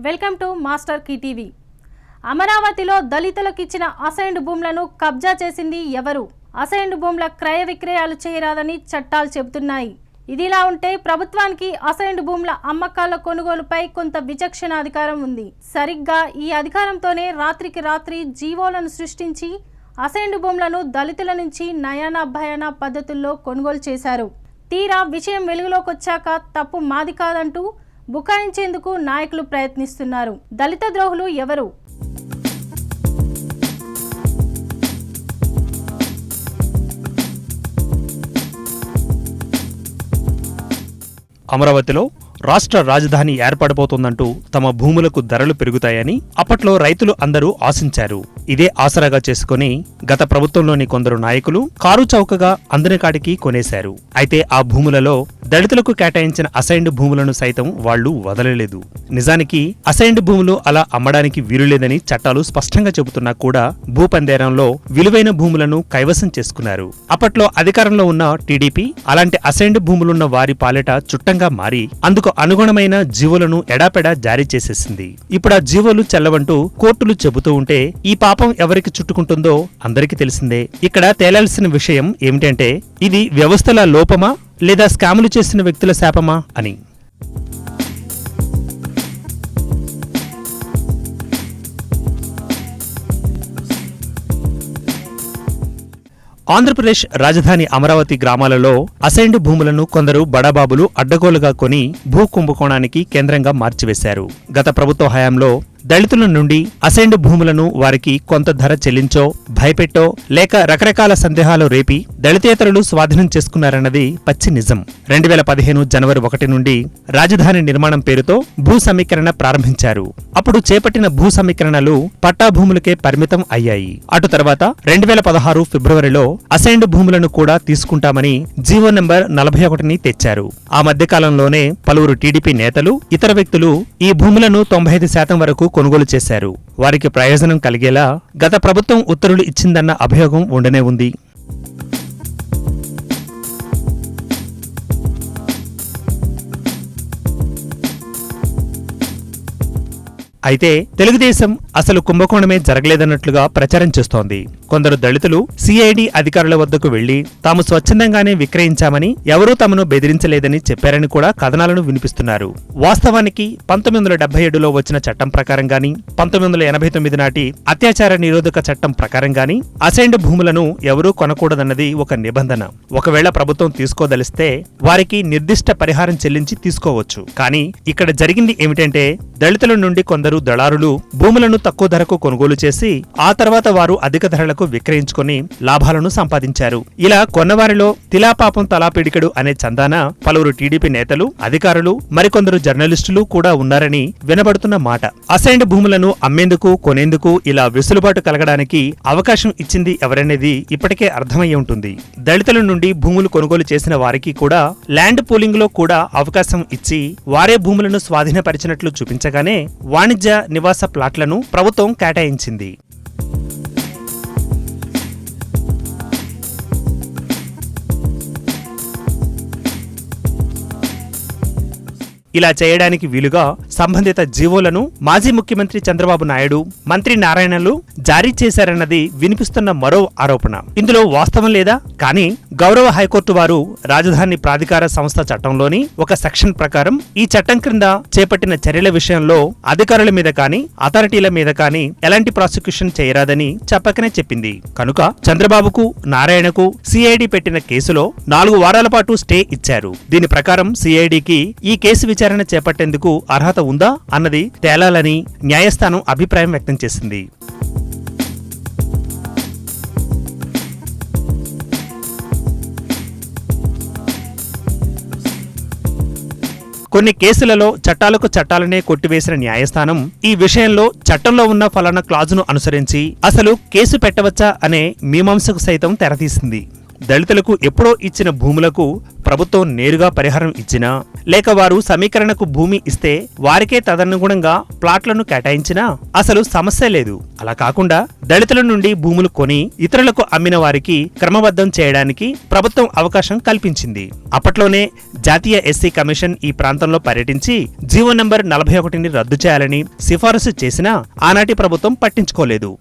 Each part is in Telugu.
Welcome to master key TV. అమరావతిలో దళితులకు ఇచ్చిన అసైన్డ్ భూములను కబ్జా చేసింది ఎవరు? అసైన్డ్ భూముల క్రయ విక్రయాలు చేయరాదని చట్టాలు చెబుతున్నాయి. ఇదిలా ఉంటే ప్రభుత్వానికి అసైన్డ్ భూముల అమ్మకాల కొనుగోలుపై కొంత విచక్షణ అధికారం ఉంది. సరిగ్గా ఈ అధికారంతోనే రాత్రికి రాత్రి జీవోలను సృష్టించి అసైన్డ్ భూములను దళితుల నుంచి నయానా భయానా పద్ధతుల్లో కొనుగోలు చేశారు. తీరా విషయం వెలుగులోకి వచ్చాక తప్పు మాది కాదంటూ బుకాయించేందుకు నాయకులు ప్రయత్నిస్తున్నారు. దళిత ద్రోహులు ఎవరు? అమరావతిలో రాష్ట్ర రాజధాని ఏర్పడబోతోందంటూ తమ భూములకు ధరలు పెరుగుతాయని అప్పట్లో రైతులు అందరూ ఆశించారు. ఇదే ఆసరాగా చేసుకుని గత ప్రభుత్వంలోని కొందరు నాయకులు కారు చౌకగా అందని కాటికి కొనేశారు. అయితే ఆ భూములలో దళితులకు కేటాయించిన అసైన్డ్ భూములను సైతం వాళ్లు వదలలేదు. నిజానికి అసైన్డ్ భూములు అలా అమ్మడానికి వీలులేదని చట్టాలు స్పష్టంగా చెబుతున్నా కూడా భూపందేరంలో విలువైన భూములను కైవసం చేసుకున్నారు. అప్పట్లో అధికారంలో ఉన్న టీడీపీ అలాంటి అసైన్డ్ భూములున్న వారి పాలిట చుట్టంగా మారి అందుకు అనుగుణమైన జీవోలను ఎడాపెడా జారీ చేసేసింది. ఇప్పుడు ఆ జీవోలు చెల్లవంటూ కోర్టులు చెబుతూ ఉంటే ఈ పాపం ఎవరికి చుట్టుకుంటుందో అందరికీ తెలిసిందే. ఇక్కడ తేలాల్సిన విషయం ఏమిటంటే ఇది వ్యవస్థల లోపమా లేదా స్కాములు చేసిన వ్యక్తుల శాపమా అని. ఆంధ్రప్రదేశ్ రాజధాని అమరావతి గ్రామాలలో అసైన్డ్ భూములను కొందరు బడాబాబులు అడ్డగోలుగా కొని భూ కుంభకోణానికి కేంద్రంగా మార్చివేశారు. గత ప్రభుత్వ హయాంలో దళితుల నుండి అసైన్డ్ భూములను వారికి కొంత ధర చెల్లించో భయపెట్టో లేక రకరకాల సందేహాలు రేపి దళితేతరులు స్వాధీనం చేసుకున్నారన్నది పచ్చి నిజం. 2015 జనవరి 1 నుండి రాజధాని నిర్మాణం పేరుతో భూ సమీకరణ ప్రారంభించారు. అప్పుడు చేపట్టిన భూ సమీకరణలు పట్టా భూములకే పరిమితం అయ్యాయి. అటు తర్వాత 2016 ఫిబ్రవరిలో అసైన్డ్ భూములను కూడా తీసుకుంటామని జీవో నంబర్ 41ని తెచ్చారు. ఆ మధ్యకాలంలోనే పలువురు టీడీపీ నేతలు ఇతర వ్యక్తులు ఈ భూములను 95% వరకు కొనుగోలు చేశారు. వారికి ప్రయోజనం కలిగేలా గత ప్రభుత్వం ఉత్తర్వులు ఇచ్చిందన్న అభియోగం ఉండనే ఉంది. అయితే తెలుగుదేశం అసలు కుంభకోణమే జరగలేదన్నట్లుగా ప్రచారం చేస్తోంది. కొందరు దళితులు సిఐడి అధికారుల వద్దకు వెళ్లి తాము స్వచ్ఛందంగానే విక్రయించామని ఎవరూ తమను బెదిరించలేదని చెప్పారని కూడా కథనాలను వినిపిస్తున్నారు. వాస్తవానికి 1977లో వచ్చిన చట్టం ప్రకారం గాని 1989 నాటి అత్యాచార నిరోధక చట్టం ప్రకారం గాని అసైన్డ్ భూములను ఎవరూ కొనకూడదన్నది ఒక నిబంధన. ఒకవేళ ప్రభుత్వం తీసుకోదలిస్తే వారికి నిర్దిష్ట పరిహారం చెల్లించి తీసుకోవచ్చు. కానీ ఇక్కడ జరిగింది ఏమిటంటే దళితుల నుండి కొందరు దళారులు భూములను తక్కువ ధరకు కొనుగోలు చేసి ఆ తర్వాత వారు అధిక ధరలకు విక్రయించుకుని లాభాలను సంపాదించారు. ఇలా కొన్నవారిలో తిలాపాపం తలాపిడికడు అనే చందాన పలువురు టీడీపీ నేతలు, అధికారులు, మరికొందరు జర్నలిస్టులు కూడా ఉన్నారని వినబడుతున్న మాట. అసైన్డ్ భూములను అమ్మేందుకు కొనేందుకు ఇలా వెసులుబాటు కలగడానికి అవకాశం ఇచ్చింది ఎవరనేది ఇప్పటికే అర్థమయ్యి ఉంటుంది. దళితుల నుండి భూములు కొనుగోలు చేసిన వారికి కూడా ల్యాండ్ పూలింగ్ లో కూడా అవకాశం ఇచ్చి వారే భూములను స్వాధీనపరిచినట్లు చూపించగానే వాణిజ్య నివాస ప్లాట్లను ప్రభుత్వం కేటాయించింది. ఇలా చేయడానికి వీలుగా సంబంధిత జీవోలను మాజీ ముఖ్యమంత్రి చంద్రబాబు నాయుడు, మంత్రి నారాయణలు జారీ చేశారన్నది వినిపిస్తున్న మరో ఆరోపణ. ఇందులో వాస్తవం లేదా? కానీ గౌరవ హైకోర్టు వారు రాజధాని ప్రాధికార సంస్థ చట్టంలోని ఒక సెక్షన్ ప్రకారం ఈ చట్టం క్రింద చేపట్టిన చర్యల విషయంలో అధికారుల మీద కానీ అథారిటీల మీద కానీ ఎలాంటి ప్రాసిక్యూషన్ చేయరాదని చెప్పకనే చెప్పింది. కనుక చంద్రబాబుకు, నారాయణకు సిఐడి పెట్టిన కేసులో 4 వారాల పాటు స్టే ఇచ్చారు. దీని ప్రకారం సిఐడికి ఈ కేసు విచారణ చేపట్టేందుకు అర్హత ఉందా అన్నది తేలాలని న్యాయస్థానం అభిప్రాయం వ్యక్తం చేసింది. కొన్ని కేసులలో చట్టాలకు చట్టాలనే కొట్టివేసిన న్యాయస్థానం ఈ విషయంలో చట్టంలో ఉన్న ఫలానా క్లాజును అనుసరించి అసలు కేసు పెట్టవచ్చా అనే మీమాంసకు సైతం తెరతీసింది. దళితులకు ఎప్పుడో ఇచ్చిన భూములకు ప్రభుత్వం నేరుగా పరిహారం ఇచ్చినా, లేక వారు సమీకరణకు భూమి ఇస్తే వారికే తదనుగుణంగా ప్లాట్లను కేటాయించినా అసలు సమస్య లేదు. అలా కాకుండా దళితుల నుండి భూములు కొని ఇతరులకు అమ్మిన వారికి క్రమబద్ధం చేయడానికి ప్రభుత్వం అవకాశం కల్పించింది. అప్పట్లోనే జాతీయ ఎస్సీ కమిషన్ ఈ ప్రాంతంలో పర్యటించి జీవో నంబర్ 41ని రద్దు చేయాలని సిఫారసు చేసినా ఆనాటి ప్రభుత్వం పట్టించుకోలేదు.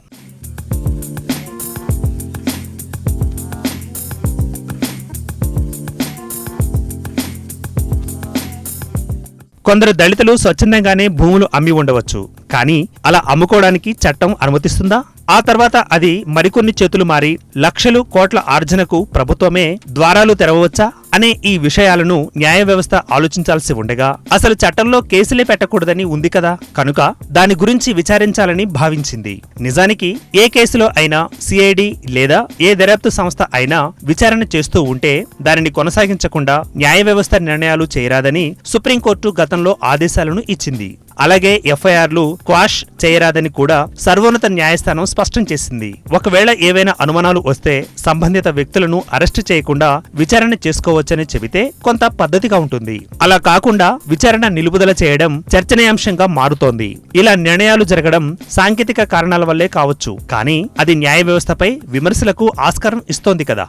కొందరు దళితులు స్వచ్ఛందంగానే భూములు అమ్మి ఉండవచ్చు, కానీ అలా అమ్ముకోవడానికి చట్టం అనుమతిస్తుందా? ఆ తర్వాత అది మరికొన్ని చేతులు మారి లక్షలు కోట్ల ఆర్జనకు ప్రభుత్వమే ద్వారాలు తెరవవచ్చా అనే ఈ విషయాలను న్యాయ వ్యవస్థ ఆలోచించాల్సి ఉండగా అసలు చట్టంలో కేసులే పెట్టకూడదని ఉంది కదా, కనుక దాని గురించి విచారించాలని భావించింది. నిజానికి ఏ కేసులో అయినా సిఐడి లేదా ఏ దర్యాప్తు సంస్థ అయినా విచారణ చేస్తూ ఉంటే దానిని కొనసాగించకుండా న్యాయ వ్యవస్థ నిర్ణయాలు చేయరాదని సుప్రీంకోర్టు గతంలో ఆదేశాలను ఇచ్చింది. అలాగే ఎఫ్ఐఆర్లు క్వాష్ చేయరాదని కూడా సర్వోన్నత న్యాయస్థానం స్పష్టం చేసింది. ఒకవేళ ఏవైనా అనుమానాలు వస్తే సంబంధిత వ్యక్తులను అరెస్టు చేయకుండా విచారణ చేసుకోవచ్చని చెబితే కొంత పద్ధతిగా ఉంటుంది. అలా కాకుండా విచారణ నిలుపుదల చేయడం చర్చనీయాంశంగా మారుతోంది. ఇలా నిర్ణయాలు జరగడం సాంకేతిక కారణాల వల్లే కావచ్చు, కానీ అది న్యాయ వ్యవస్థపై విమర్శలకు ఆస్కారం ఇస్తోంది కదా.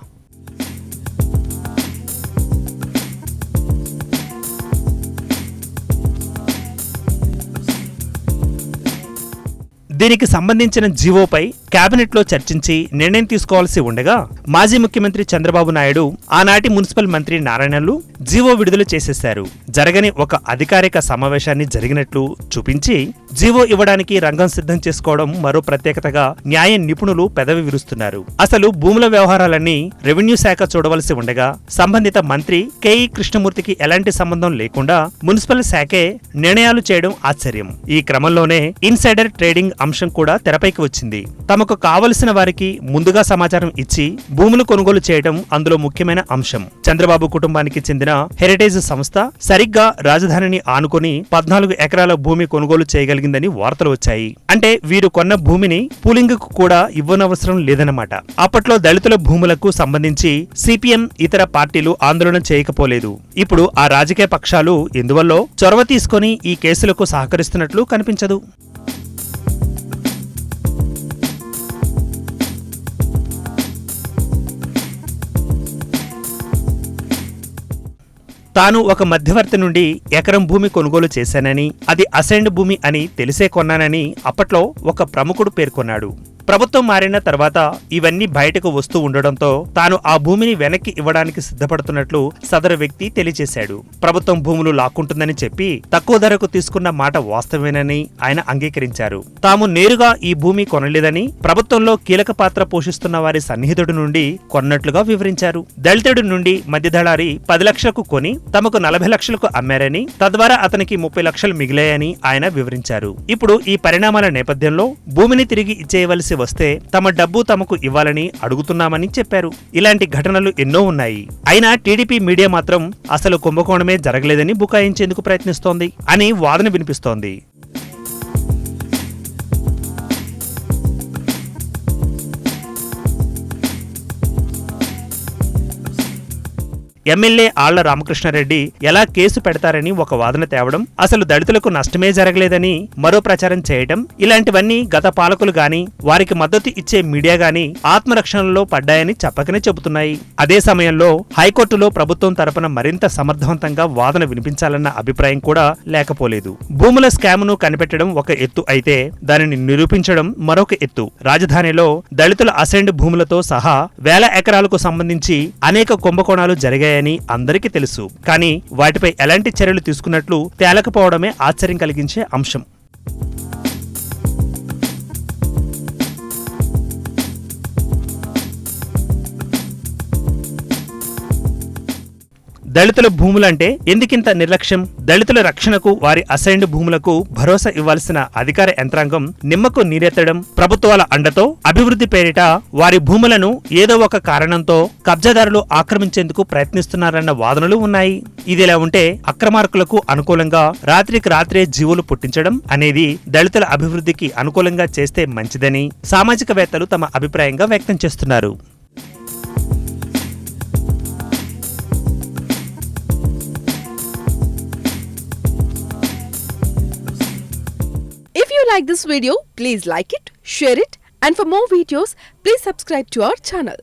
దీనికి సంబంధించిన జీవోపై కేబినెట్లో చర్చించి నిర్ణయం తీసుకోవాల్సి ఉండగా మాజీ ముఖ్యమంత్రి చంద్రబాబు నాయుడు ఆనాటి మున్సిపల్ మంత్రి నారాయణలు జీవో విడుదల చేసేశారు. జరగని ఒక అధికారిక సమావేశాన్ని జరిగినట్లు చూపించి జీవో ఇవ్వడానికి రంగం సిద్ధం చేసుకోవడం మరో ప్రత్యేకతగా న్యాయ నిపుణులు పెదవి విరుస్తున్నారు. అసలు భూముల వ్యవహారాలన్నీ రెవెన్యూ శాఖ చూడవలసి ఉండగా సంబంధిత మంత్రి కెఈ కృష్ణమూర్తికి ఎలాంటి సంబంధం లేకుండా మున్సిపల్ శాఖే నిర్ణయాలు చేయడం ఆశ్చర్యం. ఈ క్రమంలోనే ఇన్సైడర్ ట్రేడింగ్ అంశం కూడా తెరపైకి వచ్చింది. తమకు కావలసిన వారికి ముందుగా సమాచారం ఇచ్చి భూములు కొనుగోలు చేయడం అందులో ముఖ్యమైన అంశం. చంద్రబాబు కుటుంబానికి చెందిన హెరిటేజ్ సంస్థ సరిగ్గా రాజధానిని ఆనుకుని 14 ఎకరాల భూమి కొనుగోలు చేయగలిగిందని వార్తలు వచ్చాయి. అంటే వీరు కొన్న భూమిని పూలింగ్ కు కూడా ఇవ్వనవసరం లేదన్నమాట. అప్పట్లో దళితుల భూములకు సంబంధించి సిపిఎం ఇతర పార్టీలు ఆందోళన చేయకపోలేదు. ఇప్పుడు ఆ రాజకీయ పక్షాలు ఎందువల్లో చొరవ తీసుకుని ఈ కేసులకు సహకరిస్తున్నట్లు కనిపించదు. తాను ఒక మధ్యవర్తి నుండి ఎకరం భూమి కొనుగోలు చేశానని, అది అసైన్డ్ భూమి అని తెలిసే కొన్నానని అప్పట్లో ఒక ప్రముఖుడు పేర్కొన్నాడు. ప్రభుత్వం మారిన తర్వాత ఇవన్నీ బయటకు వస్తూ ఉండడంతో తాను ఆ భూమిని వెనక్కి ఇవ్వడానికి సిద్ధపడుతున్నట్లు సదరు వ్యక్తి తెలియజేశాడు. ప్రభుత్వం భూములు లాక్కుంటుందని చెప్పి తక్కువ ధరకు తీసుకున్న మాట వాస్తవేనని ఆయన అంగీకరించారు. తాము నేరుగా ఈ భూమి కొనలేదని ప్రభుత్వంలో కీలక పాత్ర పోషిస్తున్న వారి సన్నిహితుడి నుండి కొన్నట్లుగా వివరించారు. దళితుడి నుండి మధ్యదళారి 10 లక్షలకు కొని తమకు 40 లక్షలకు అమ్మారని, తద్వారా అతనికి 30 లక్షలు మిగిలాయని ఆయన వివరించారు. ఇప్పుడు ఈ పరిణామాల నేపథ్యంలో భూమిని తిరిగి ఇచ్చేయవలసి వస్తే తమ డబ్బు తమకు ఇవ్వాలని అడుగుతున్నామని చెప్పారు. ఇలాంటి ఘటనలు ఎన్నో ఉన్నాయి. అయినా టీడీపీ మీడియా మాత్రం అసలు కుంభకోణమే జరగలేదని బుకాయించేందుకు ప్రయత్నిస్తోంది అని వాదన వినిపిస్తోంది. ఎమ్మెల్యే ఆళ్ల రామకృష్ణారెడ్డి ఎలా కేసు పెడతారని ఒక వాదన తేవడం, అసలు దళితులకు నష్టమే జరగలేదని మరో ప్రచారం చేయడం, ఇలాంటివన్నీ గత పాలకులు గాని వారికి మద్దతు ఇచ్చే మీడియా గాని ఆత్మరక్షణలో పడ్డాయని చెప్పకనే చెబుతున్నాయి. అదే సమయంలో హైకోర్టులో ప్రభుత్వం తరపున మరింత సమర్థవంతంగా వాదన వినిపించాలన్న అభిప్రాయం కూడా లేకపోలేదు. భూముల స్కామ్ను కనిపెట్టడం ఒక ఎత్తు అయితే దానిని నిరూపించడం మరొక ఎత్తు. రాజధానిలో దళితుల అసైన్డ్ భూములతో సహా వేల ఎకరాలకు సంబంధించి అనేక కుంభకోణాలు జరిగాయి అని అందరికీ తెలుసు. కానీ వాటిపై ఎలాంటి చర్యలు తీసుకున్నట్లు తేలకపోవడమే ఆశ్చర్యం కలిగించే అంశం. దళితుల భూములంటే ఎందుకింత నిర్లక్ష్యం? దళితుల రక్షణకు, వారి అసైన్డ్ భూములకు భరోసా ఇవ్వాల్సిన అధికార యంత్రాంగం నిమ్మకు నీరెత్తడం, ప్రభుత్వాల అండతో అభివృద్ధి పేరిట వారి భూములను ఏదో ఒక కారణంతో కబ్జాదారులు ఆక్రమించేందుకు ప్రయత్నిస్తున్నారన్న వాదనలు ఉన్నాయి. ఇదిలా ఉంటే అక్రమార్కులకు అనుకూలంగా రాత్రికి రాత్రే జీవులు పుట్టించడం అనేది దళితుల అభివృద్ధికి అనుకూలంగా చేస్తే మంచిదని సామాజికవేత్తలు తమ అభిప్రాయంగా వ్యక్తం చేస్తున్నారు. like this video, please like it, share it, and for more videos, please subscribe to our channel.